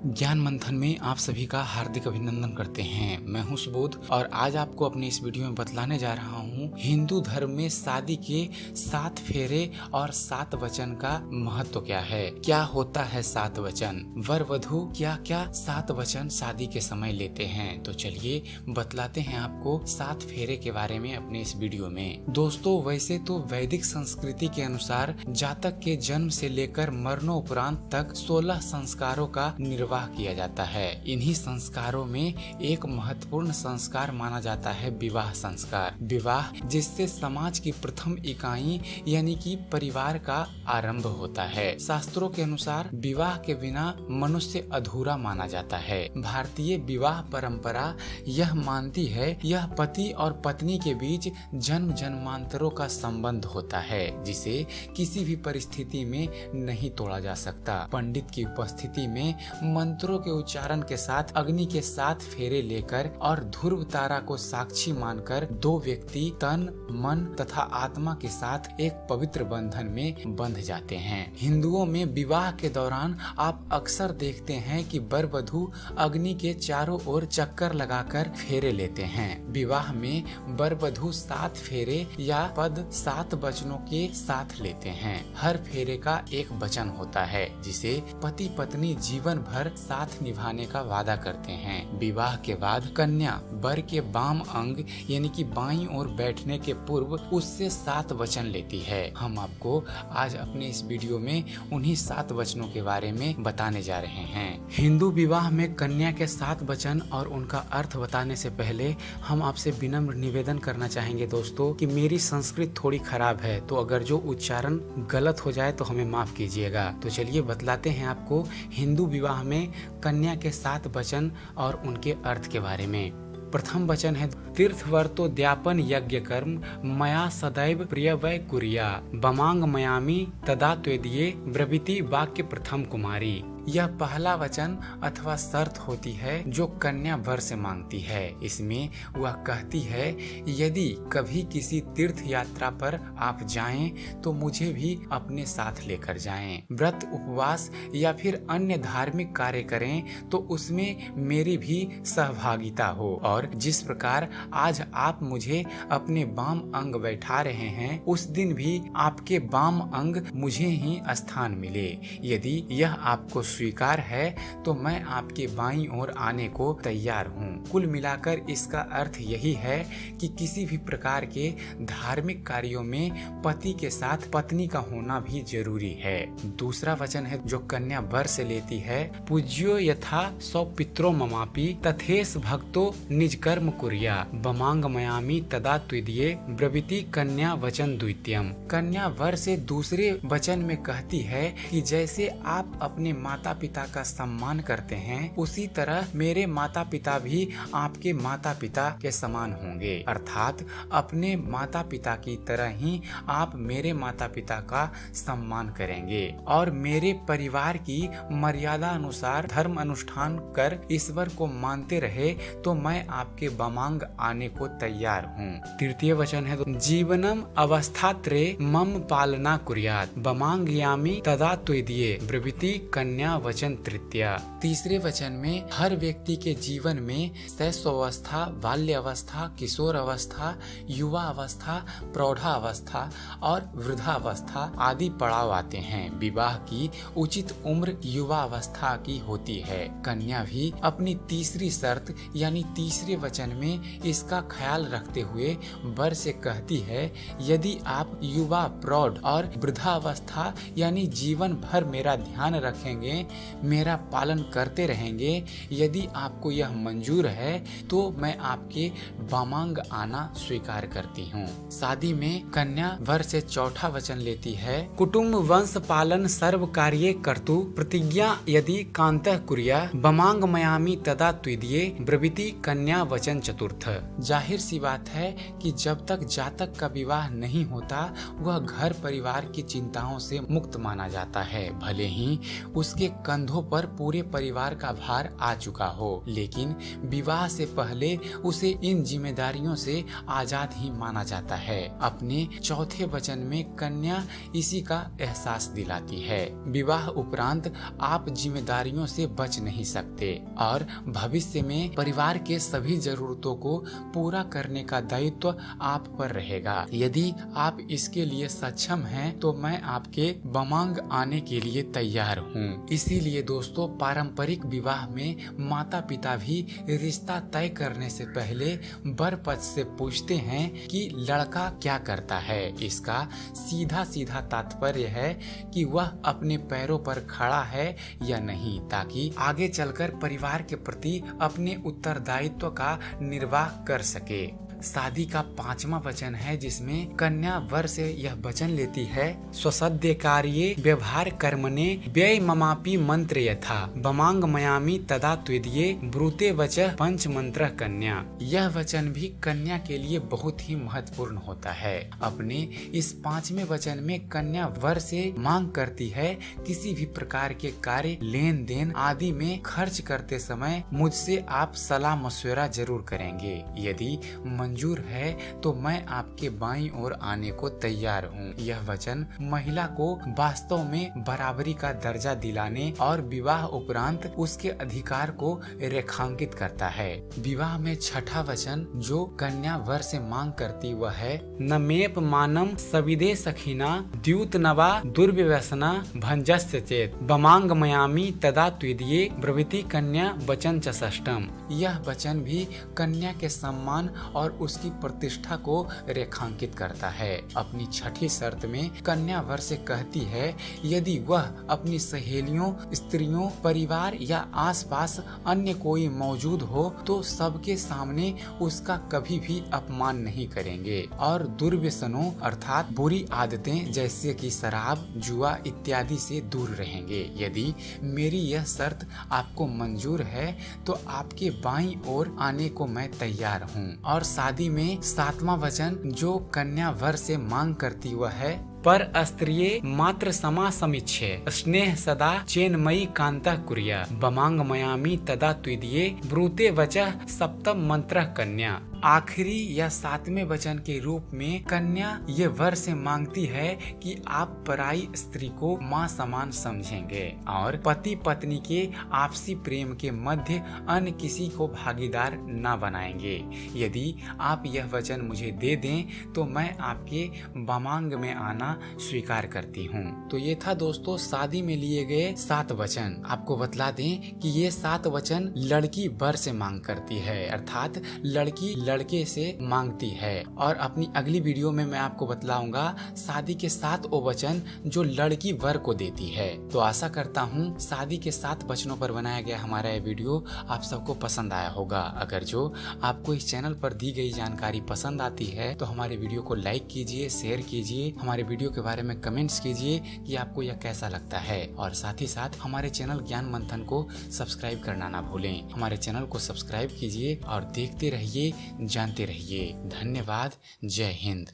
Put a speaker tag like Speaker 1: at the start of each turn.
Speaker 1: ज्ञान मंथन में आप सभी का हार्दिक अभिनंदन करते हैं। मैं हूं सुबोध और आज आपको अपनी इस वीडियो में बतलाने जा रहा हूं हिंदू धर्म में शादी के 7 फेरे और 7 वचन का महत्व क्या है। क्या होता है 7 वचन, वर वधू क्या क्या 7 वचन शादी के समय लेते हैं। तो चलिए बतलाते हैं आपको 7 फेरे के बारे में अपने इस वीडियो में। दोस्तों, वैसे तो वैदिक संस्कृति के अनुसार जातक के जन्म से लेकर मरणोपरांत तक 16 संस्कारों का निर्वाह किया जाता है। इन्हीं संस्कारों में एक महत्वपूर्ण संस्कार माना जाता है विवाह संस्कार। विवाह जिससे समाज की प्रथम इकाई यानी कि परिवार का आरंभ होता है। शास्त्रों के अनुसार विवाह के बिना मनुष्य अधूरा माना जाता है। भारतीय विवाह परंपरा यह मानती है यह पति और पत्नी के बीच जन्म जन्मांतरों का संबंध होता है जिसे किसी भी परिस्थिति में नहीं तोड़ा जा सकता। पंडित की उपस्थिति में मंत्रों के उच्चारण के साथ अग्नि के 7 फेरे लेकर और ध्रुव तारा को साक्षी मानकर 2 व्यक्ति तन मन तथा आत्मा के साथ एक पवित्र बंधन में बंध जाते हैं। हिंदुओं में विवाह के दौरान आप अक्सर देखते हैं कि वर वधू अग्नि के चारों ओर चक्कर लगाकर फेरे लेते हैं। विवाह में वर वधू 7 फेरे या पद 7 वचनों के साथ लेते हैं। हर फेरे का एक वचन होता है जिसे पति पत्नी जीवन भर साथ निभाने का वादा करते हैं। विवाह के बाद कन्या वर के वाम अंग यानी कि बाईं ओर बैठने के पूर्व उससे 7 वचन लेती है। हम आपको आज अपने इस वीडियो में उन्हीं 7 वचनों के बारे में बताने जा रहे हैं। हिंदू विवाह में कन्या के 7 वचन और उनका अर्थ बताने से पहले हम आपसे विनम्र निवेदन करना चाहेंगे दोस्तों कि मेरी संस्कृत थोड़ी खराब है, तो अगर जो उच्चारण गलत हो जाए तो हमें माफ कीजिएगा। तो चलिए बतलाते हैं आपको हिंदू विवाह में कन्या के 7 वचन और उनके अर्थ के बारे में। प्रथम वचन है तीर्थवर्तोद्यापन यज्ञ कर्म मया सदैव प्रिय वै कुर्या बमांग मयामी तदा त्वेदिये ब्रवीति वाक्य प्रथम कुमारी। यह पहला वचन अथवा शर्त होती है जो कन्या वर से मांगती है। इसमें वह कहती है यदि कभी किसी तीर्थ यात्रा पर आप जाएं तो मुझे भी अपने साथ लेकर जाएं। व्रत उपवास या फिर अन्य धार्मिक कार्य करें तो उसमें मेरी भी सहभागिता हो और जिस प्रकार आज आप मुझे अपने वाम अंग बैठा रहे हैं उस दिन भी आपके वाम अंग मुझे ही स्थान मिले। यदि यह आपको स्वीकार है तो मैं आपके बाईं ओर आने को तैयार हूँ। कुल मिलाकर इसका अर्थ यही है कि किसी भी प्रकार के धार्मिक कार्यों में पति के साथ पत्नी का होना भी जरूरी है। दूसरा वचन है जो कन्या वर से लेती है पूज्यो यथा सौ पित्रो ममापि तथेस भक्तो निज कर्म कुर्या बमांग मयामी तदा त्विदिये ब्रवीति कन्या वचन द्वितीयम। कन्या वर से दूसरे वचन में कहती है कि जैसे आप अपने माता पिता का सम्मान करते हैं उसी तरह मेरे माता पिता भी आपके माता पिता के समान होंगे। अर्थात अपने माता पिता की तरह ही आप मेरे माता पिता का सम्मान करेंगे और मेरे परिवार की मर्यादा अनुसार धर्म अनुष्ठान कर ईश्वर को मानते रहे तो मैं आपके बमांग आने को तैयार हूँ। तृतीय वचन है जीवनम अवस्थात्रे मम पालना कुर्यात बमांग यामी तदा त्वेदिये ब्रवीति कन्या वचन तृतीया। तीसरे वचन में हर व्यक्ति के जीवन में शैशवावस्था, बाल्य अवस्था, किशोर अवस्था, युवा अवस्था, प्रौढ़ा अवस्था और वृद्धावस्था आदि पड़ाव आते हैं। विवाह की उचित उम्र युवा अवस्था की होती है। कन्या भी अपनी तीसरी शर्त यानी तीसरे वचन में इसका ख्याल रखते हुए वर से कहती है यदि आप युवा, प्रौढ़ और वृद्धावस्था यानी जीवन भर मेरा ध्यान रखेंगे, मेरा पालन करते रहेंगे, यदि आपको यह मंजूर है तो मैं आपके वामांग आना स्वीकार करती हूँ। शादी में कन्या वर से चौथा वचन लेती है कुटुम्ब वंश पालन सर्व कार्ये कर्तु प्रतिज्ञा यदि कांतः कुर्या बमांग मयामी तदा त्विदिये ब्रवीति कन्या वचन चतुर्थ। जाहिर सी बात है कि जब तक जातक का विवाह नहीं होता वह घर परिवार की चिंताओं से मुक्त माना जाता है। भले ही उसके उसके कंधों पर पूरे परिवार का भार आ चुका हो, लेकिन विवाह से पहले उसे इन जिम्मेदारियों से आजाद ही माना जाता है। अपने चौथे वचन में कन्या इसी का एहसास दिलाती है। विवाह उपरांत आप जिम्मेदारियों से बच नहीं सकते और भविष्य में परिवार के सभी जरूरतों को पूरा करने का दायित्व आप पर रहेगा। यदि आप इसके लिए सक्षम हैं, तो मैं आपके बमांग आने के लिए तैयार हूँ। इसीलिए दोस्तों, पारंपरिक विवाह में माता पिता भी रिश्ता तय करने से पहले वर पक्ष से पूछते हैं कि लड़का क्या करता है। इसका सीधा सीधा तात्पर्य है कि वह अपने पैरों पर खड़ा है या नहीं, ताकि आगे चलकर परिवार के प्रति अपने उत्तरदायित्व का निर्वाह कर सके। शादी का 5वां वचन है, जिसमें कन्या वर से यह वचन लेती है, स्वसद्य कार्ये व्यवहार कर्मणे व्यय ममापि मंत्र यथा बमांग मयामी तदा त्विदये ब्रूते वचः पंच मंत्र कन्या। यह वचन भी कन्या के लिए बहुत ही महत्वपूर्ण होता है। अपने इस 5वें वचन में कन्या वर से मांग करती है, किसी भी प्रकार के कार्य, लेन देन आदि में खर्च करते समय मुझसे आप सलाह मशवरा जरूर करेंगे। यदि मंजूर है तो मैं आपके बाईं ओर आने को तैयार हूँ। यह वचन महिला को वास्तव में बराबरी का दर्जा दिलाने और विवाह उपरांत उसके अधिकार को रेखांकित करता है। विवाह में 6ठा वचन जो कन्या वर से मांग करती वह है, नमेप मानम सविदे सखीना द्यूत नवा दुर्व्यसना भंजस्य चेत बमांग मयामी तदा त्विदये ब्रवीति कन्या वचन च षष्ठम। यह वचन भी कन्या के सम्मान और उसकी प्रतिष्ठा को रेखांकित करता है। अपनी 6ठी शर्त में कन्या वर से कहती है, यदि वह अपनी सहेलियों, स्त्रियों, परिवार या आसपास अन्य कोई मौजूद हो तो सबके सामने उसका कभी भी अपमान नहीं करेंगे और दुर्व्यसनों अर्थात बुरी आदतें जैसे कि शराब, जुआ इत्यादि से दूर रहेंगे। यदि मेरी यह शर्त आपको मंजूर है तो आपके बाईं ओर आने को मैं तैयार हूँ। और शादी में 7वां वचन जो कन्या वर से मांग करती वह है, पर स्त्रिये मात्र समा समीक्षे स्नेह सदा चेन्मयी कांता कुर्या बमांग मयामी तदा त्विदये ब्रूते वचः सप्तम मंत्र कन्या। आखिरी या 7वें वचन के रूप में कन्या ये वर से मांगती है कि आप पराई स्त्री को माँ समान समझेंगे और पति पत्नी के आपसी प्रेम के मध्य अन्य किसी को भागीदार न बनाएंगे। यदि आप यह वचन मुझे दे दें तो मैं आपके बमांग में आना स्वीकार करती हूँ। तो ये था दोस्तों शादी में लिए गए 7 वचन। आपको बतला दें कि ये 7 वचन लड़की वर से मांग करती है, अर्थात लड़की लड़के से मांगती है। और अपनी अगली वीडियो में मैं आपको बतलाऊंगा शादी के 7 वचन जो लड़की वर को देती है। तो आशा करता हूँ शादी के 7 वचनों पर बनाया गया हमारा ये वीडियो आप सबको पसंद आया होगा। अगर जो आपको इस चैनल पर दी गई जानकारी पसंद आती है तो हमारे वीडियो को लाइक कीजिए, शेयर कीजिए, हमारे वीडियो के बारे में कमेंट्स कीजिए कि आपको यह कैसा लगता है। और साथ ही साथ हमारे चैनल ज्ञान मंथन को सब्सक्राइब करना ना भूलें। हमारे चैनल को सब्सक्राइब कीजिए और देखते रहिए, जानते रहिए। धन्यवाद। जय हिंद।